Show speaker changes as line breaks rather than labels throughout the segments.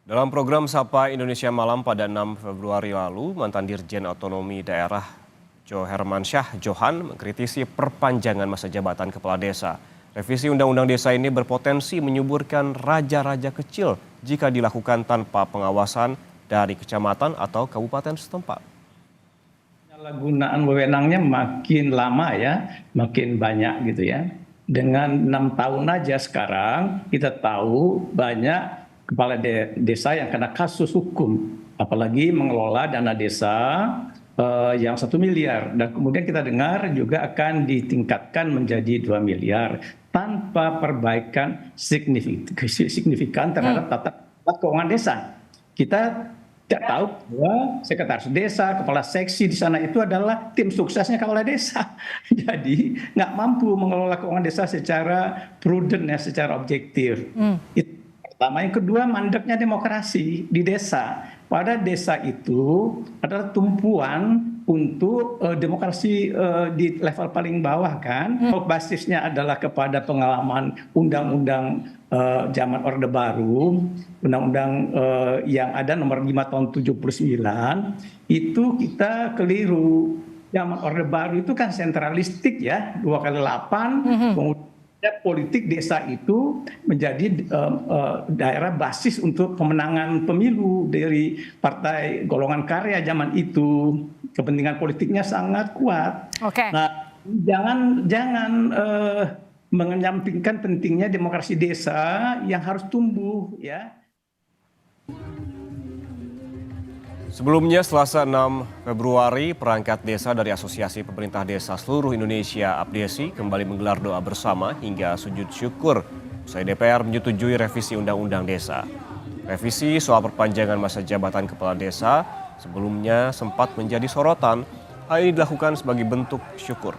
Dalam program Sapa Indonesia Malam pada 6 Februari lalu, mantan Dirjen Otonomi Daerah Jo Hermansyah Johan mengkritisi perpanjangan masa jabatan kepala desa. Revisi Undang-Undang Desa ini berpotensi menyuburkan raja-raja kecil jika dilakukan tanpa pengawasan dari kecamatan atau kabupaten setempat.
Penyalahgunaan wewenangnya makin lama ya, makin banyak gitu ya. Dengan 6 tahun aja sekarang kita tahu banyak kepala desa yang kena kasus hukum, apalagi mengelola dana desa yang 1 miliar, dan kemudian kita dengar juga akan ditingkatkan menjadi 2 miliar tanpa perbaikan signifikan terhadap tata keuangan desa. Kita tidak tahu bahwa sekretaris desa, kepala seksi di sana itu adalah tim suksesnya kepala desa. Jadi nggak mampu mengelola keuangan desa secara prudent ya, secara objektif. Itu pertama. Yang kedua, mandeknya demokrasi di desa. Pada desa itu adalah tumpuan untuk demokrasi di level paling bawah kan. Basisnya adalah kepada pengalaman undang-undang zaman Orde Baru, undang-undang yang ada nomor 5 tahun 79, itu kita keliru. Zaman Orde Baru itu kan sentralistik ya, 2x8, kemudian politik desa itu menjadi daerah basis untuk pemenangan pemilu dari partai golongan karya zaman itu. Kepentingan politiknya sangat kuat. Nah, jangan menyampingkan pentingnya demokrasi desa yang harus tumbuh ya.
Sebelumnya Selasa 6 Februari, perangkat desa dari Asosiasi Pemerintah Desa Seluruh Indonesia (APDESI) kembali menggelar doa bersama hingga sujud syukur usai DPR menyetujui revisi Undang-Undang Desa. Revisi soal perpanjangan masa jabatan kepala desa sebelumnya sempat menjadi sorotan. Hal ini dilakukan sebagai bentuk syukur.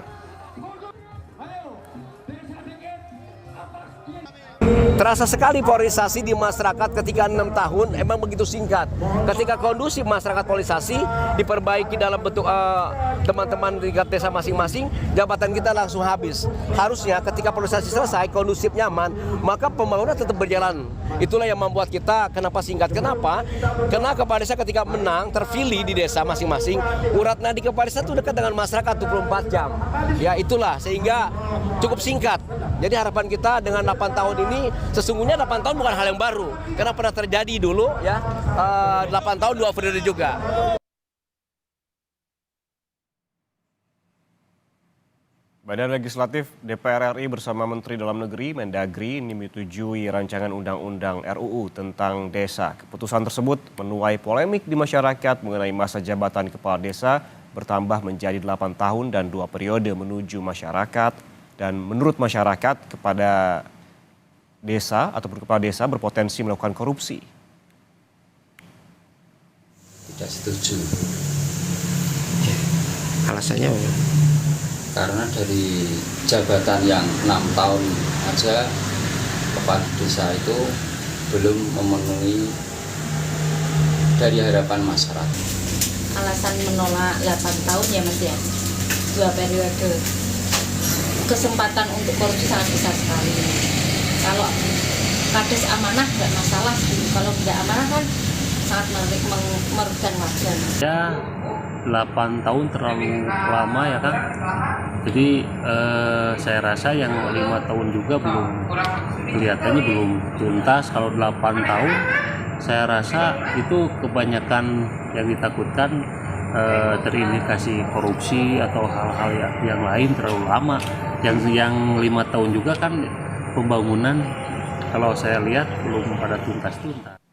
Terasa sekali polarisasi di masyarakat ketika 6 tahun emang begitu singkat. Ketika kondusif masyarakat polarisasi diperbaiki dalam bentuk teman-teman di tingkat desa masing-masing, jabatan kita langsung habis. Harusnya ketika polarisasi selesai, kondusif, nyaman, maka pembangunan tetap berjalan. Itulah yang membuat kita kenapa singkat. Kenapa? Karena kepala desa ketika menang, terpilih di desa masing-masing, urat nadi kepala desa itu dekat dengan masyarakat 24 jam. Ya itulah, sehingga cukup singkat. Jadi harapan kita dengan 8 tahun ini, sesungguhnya 8 tahun bukan hal yang baru. Karena pernah terjadi dulu ya, 8 tahun 2 periode juga.
Badan Legislatif DPR RI bersama Menteri Dalam Negeri Mendagri ini menyetujui rancangan Undang-Undang RUU tentang desa. Keputusan tersebut menuai polemik di masyarakat mengenai masa jabatan kepala desa bertambah menjadi 8 tahun dan 2 periode menuju masyarakat. Dan menurut masyarakat, kepada desa ataupun kepala desa berpotensi melakukan korupsi.
Tidak setuju.
Alasannya apa?
Karena dari jabatan yang 6 tahun aja kepala desa itu belum memenuhi dari harapan masyarakat.
Alasan menolak 8 tahun ya Mas ya, 2 periode. Kesempatan untuk korupsi sangat besar sekali. Kalau kades amanah nggak masalah sih. Kalau tidak amanah kan sangat merugikan warga.
Ya 8 tahun terlalu lama ya kan. Jadi saya rasa yang 5 tahun juga kelihatannya belum tuntas. Kalau 8 tahun saya rasa itu kebanyakan yang ditakutkan terindikasi korupsi atau hal-hal yang lain terlalu lama. Yang 5 tahun juga kan pembangunan kalau saya lihat belum pada tuntas-tuntas.